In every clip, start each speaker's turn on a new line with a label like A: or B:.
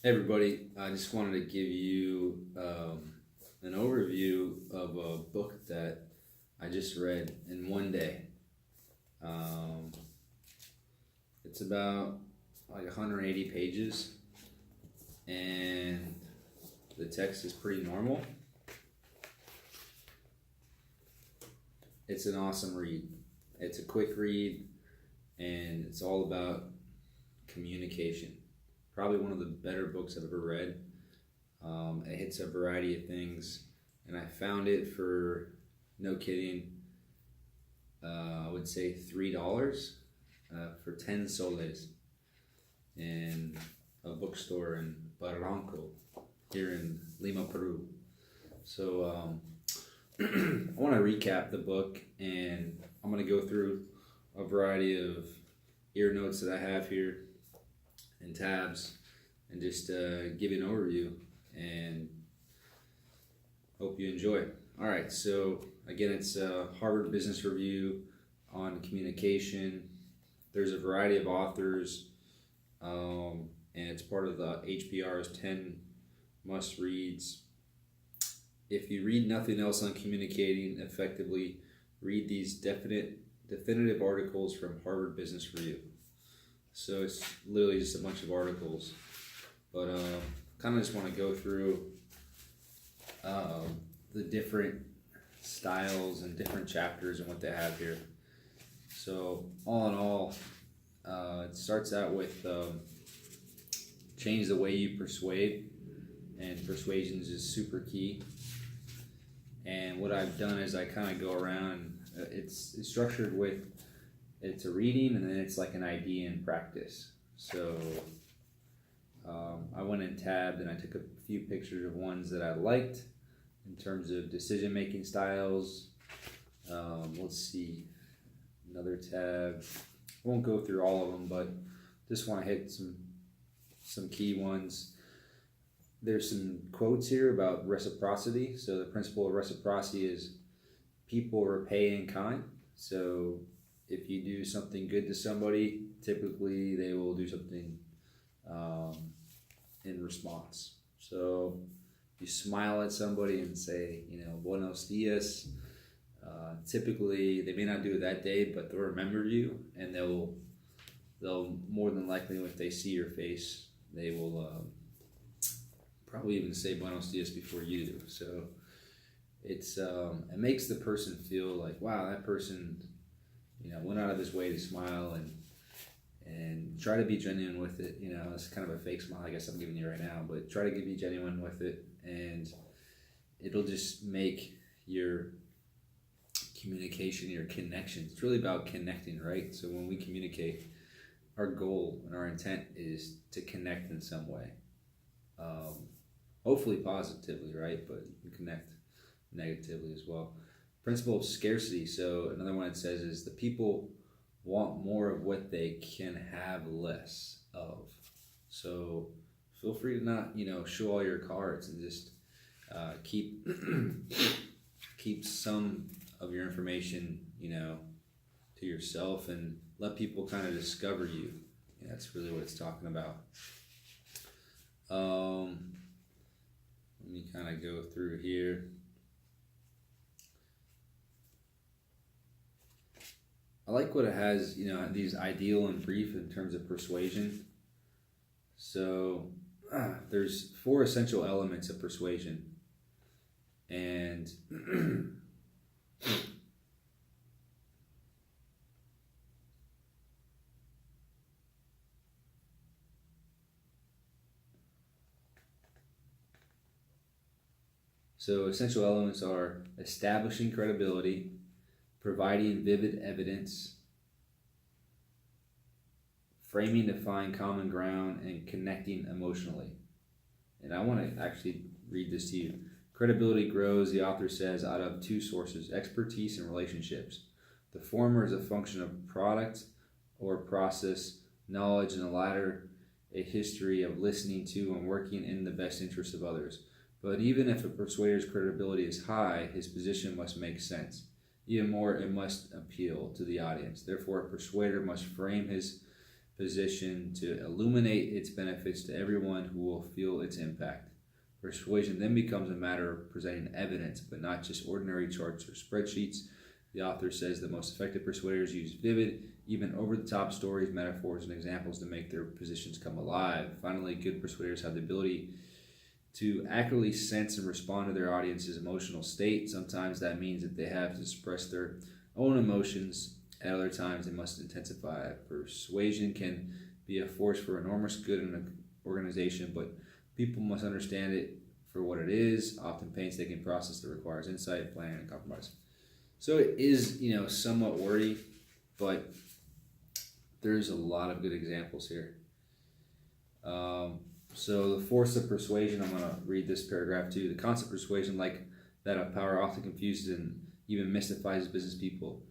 A: Hey everybody, I just wanted to give you an overview of a book that I just read in one day. Um, it's about like 180 pages, and the text is pretty normal. It's an awesome read. It's a quick read, and it's all about communication. Probably one of the better books I've ever read. It hits a variety of things, and I found it for, no kidding, I would say $3 for 10 soles in a bookstore in Barranco here in Lima, Peru. So I want to recap the book, and I'm going to go through a variety of ear notes that I have here and tabs, and just give you an overview and hope you enjoy. All right, so again, it's a Harvard Business Review on communication. There's a variety of authors, and it's part of the HBR's 10 must reads. If you read nothing else on communicating effectively, read these definitive articles from Harvard Business Review. So it's literally just a bunch of articles, but kind of just want to go through the different styles and different chapters and what they have here. So all in all, it starts out with change the way you persuade, and persuasions is super key. And what I've done is I kind of go around. It's structured with, it's a reading, and then it's like an idea in practice. So I went and tabbed, and I took a few pictures of ones that I liked in terms of decision making styles. Let's see, another tab. I won't go through all of them, but just want to hit some key ones. There's some quotes here about reciprocity. So the principle of reciprocity is people repay in kind. So if you do something good to somebody, typically they will do something in response. So you smile at somebody and say, buenos dias. Typically, they may not do it that day, but they'll remember you, and they'll more than likely, if they see your face, they will probably even say buenos dias before you do. So it's it makes the person feel like, wow, that person went out of his way to smile and try to be genuine with it. It's kind of a fake smile, I guess I'm giving you right now, but try to be genuine with it, and it'll just make your communication, your connection. It's really about connecting, right? So when we communicate, our goal and our intent is to connect in some way. Hopefully positively, right? But you can connect negatively as well. Principle of scarcity. So another one it says is the people want more of what they can have less of. So feel free to not, show all your cards, and just keep keep some of your information, to yourself, and let people kind of discover you. That's really what it's talking about. Let me kind of go through here. I like what it has, these ideal and brief in terms of persuasion. So there's 4 essential elements of persuasion. And so essential elements are establishing credibility, providing vivid evidence, framing to find common ground, and connecting emotionally. And I want to actually read this to you. Credibility grows, the author says, out of 2 sources: expertise and relationships. The former is a function of product or process, knowledge, and the latter a history of listening to and working in the best interest of others. But even if a persuader's credibility is high, his position must make sense. Even more, it must appeal to the audience. Therefore, a persuader must frame his position to illuminate its benefits to everyone who will feel its impact. Persuasion then becomes a matter of presenting evidence, but not just ordinary charts or spreadsheets. The author says the most effective persuaders use vivid, even over-the-top stories, metaphors, and examples to make their positions come alive. Finally, good persuaders have the ability to accurately sense and respond to their audience's emotional state. Sometimes that means that they have to express their own emotions. At other times, they must intensify. Persuasion can be a force for enormous good in an organization, but people must understand it for what it is, often painstaking process that requires insight, planning, and compromise. So it is, somewhat wordy, but there's a lot of good examples here. So the force of persuasion, I'm going to read this paragraph too. The concept of persuasion, like that of power, often confuses and even mystifies business people.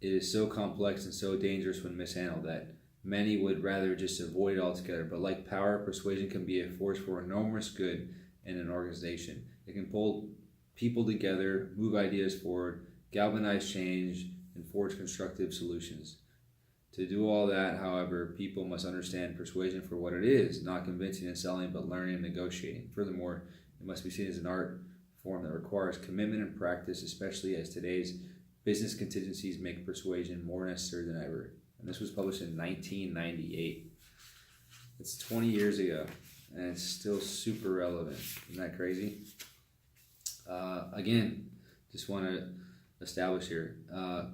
A: It is so complex and so dangerous when mishandled that many would rather just avoid it altogether. But like power, persuasion can be a force for enormous good in an organization. It can pull people together, move ideas forward, galvanize change, and forge constructive solutions. To do all that, however, people must understand persuasion for what it is, not convincing and selling, but learning and negotiating. Furthermore, it must be seen as an art form that requires commitment and practice, especially as today's business contingencies make persuasion more necessary than ever. And this was published in 1998. It's 20 years ago, and it's still super relevant. Isn't that crazy? Again, just want to establish here.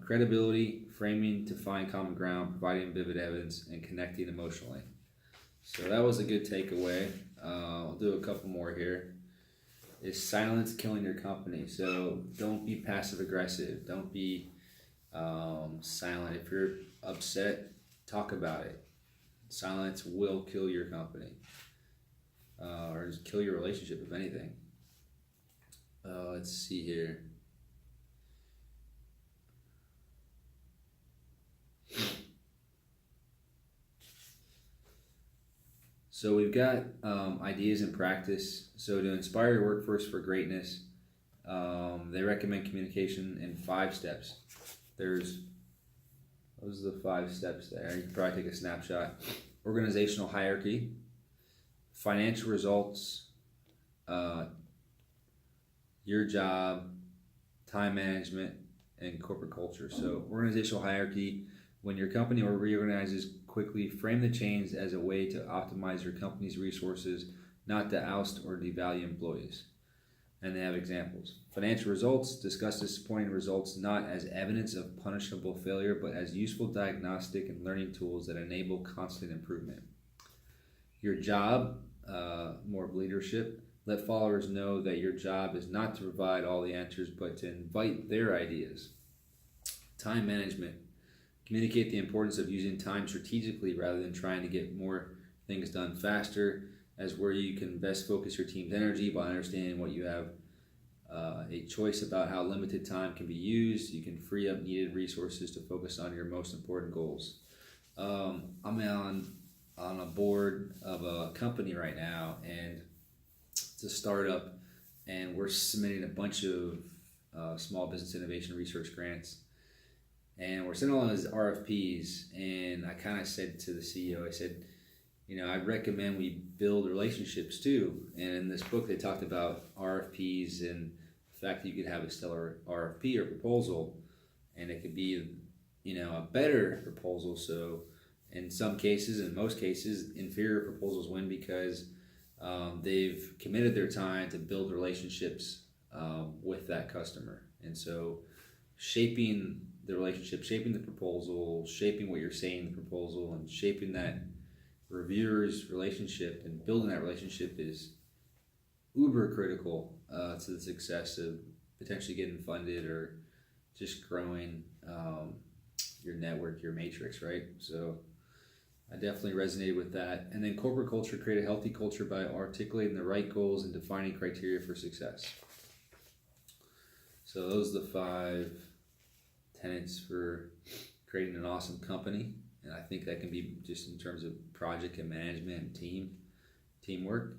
A: Credibility, framing to find common ground, providing vivid evidence, and connecting emotionally. So that was a good takeaway. I'll do a couple more here. Is silence killing your company? So don't be passive aggressive. Don't be silent. If you're upset, talk about it. Silence will kill your company, or just kill your relationship, if anything. Let's see here. So we've got ideas and practice. So to inspire your workforce for greatness, they recommend communication in 5 steps. Those are the 5 steps there. You can probably take a snapshot. Organizational hierarchy, financial results, your job, time management, and corporate culture. So organizational hierarchy, when your company reorganizes quickly, frame the change as a way to optimize your company's resources, not to oust or devalue employees. And they have examples. Financial results, discuss disappointing results not as evidence of punishable failure, but as useful diagnostic and learning tools that enable constant improvement. Your job, more of leadership, let followers know that your job is not to provide all the answers, but to invite their ideas. Time management, communicate the importance of using time strategically rather than trying to get more things done faster, as where you can best focus your team's energy by understanding what you have a choice about how limited time can be used. You can free up needed resources to focus on your most important goals. I'm on a board of a company right now, and it's a startup, and we're submitting a bunch of small business innovation research grants. And we're sending all those RFPs, and I kind of said to the CEO, I said, I'd recommend we build relationships too. And in this book, they talked about RFPs and the fact that you could have a stellar RFP or proposal, and it could be, a better proposal. So in some cases, in most cases, inferior proposals win because they've committed their time to build relationships with that customer. And so shaping the relationship, shaping the proposal, shaping what you're saying in the proposal, and shaping that reviewer's relationship and building that relationship is uber critical to the success of potentially getting funded or just growing your network, your matrix, right? So I definitely resonated with that. And then corporate culture, create a healthy culture by articulating the right goals and defining criteria for success. So those are the 5 tenets for creating an awesome company, and I think that can be just in terms of project and management and teamwork.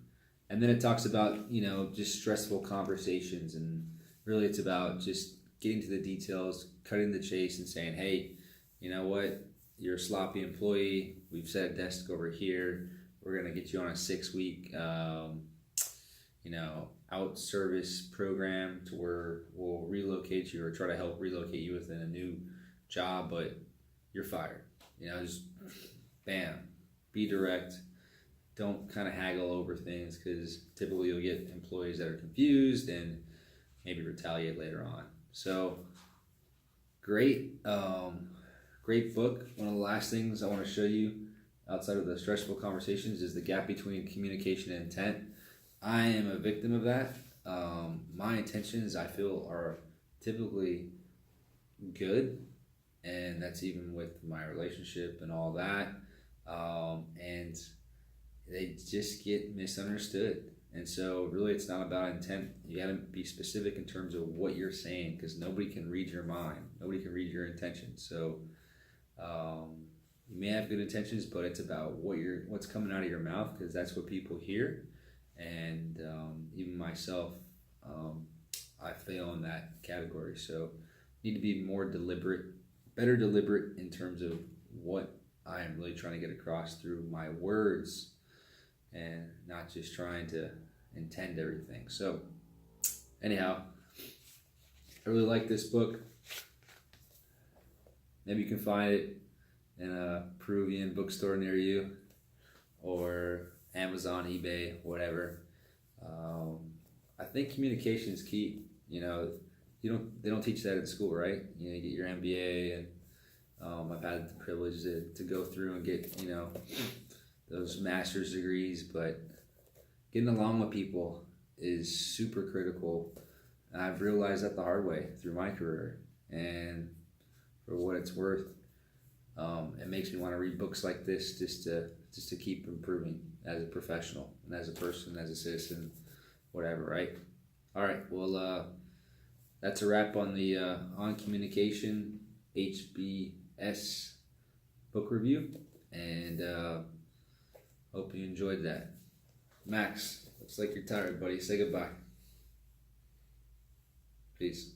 A: And then it talks about just stressful conversations, and really it's about just getting to the details, cutting the chase, and saying, hey, you know what, you're a sloppy employee. We've set a desk over here. We're gonna get you on a 6-week, out service program to where we'll relocate you or try to help relocate you within a new job, but you're fired. Just bam, be direct. Don't kind of haggle over things, because typically you'll get employees that are confused and maybe retaliate later on. So great, great book. One of the last things I want to show you outside of the stressful conversations is the gap between communication and intent. I am a victim of that. My intentions, I feel, are typically good, and that's even with my relationship and all that. And they just get misunderstood. And so really it's not about intent. You got to be specific in terms of what you're saying, because nobody can read your mind. Nobody can read your intentions. So you may have good intentions, but it's about what's coming out of your mouth, because that's what people hear. And even myself, I fail in that category. So need to be more deliberate, better deliberate in terms of what I am really trying to get across through my words, and not just trying to intend everything. So anyhow, I really like this book. Maybe you can find it in a Peruvian bookstore near you, or Amazon, eBay, whatever. I think communication is key. They don't teach that in school, right? You get your MBA, and I've had the privilege to go through and get those master's degrees, but getting along with people is super critical. And I've realized that the hard way through my career, and for what it's worth, it makes me want to read books like this just to keep improving as a professional and as a person, as a citizen, whatever, right? All right, well, that's a wrap on the On Communication HBS book review, and hope you enjoyed that. Max, looks like you're tired, buddy. Say goodbye. Peace.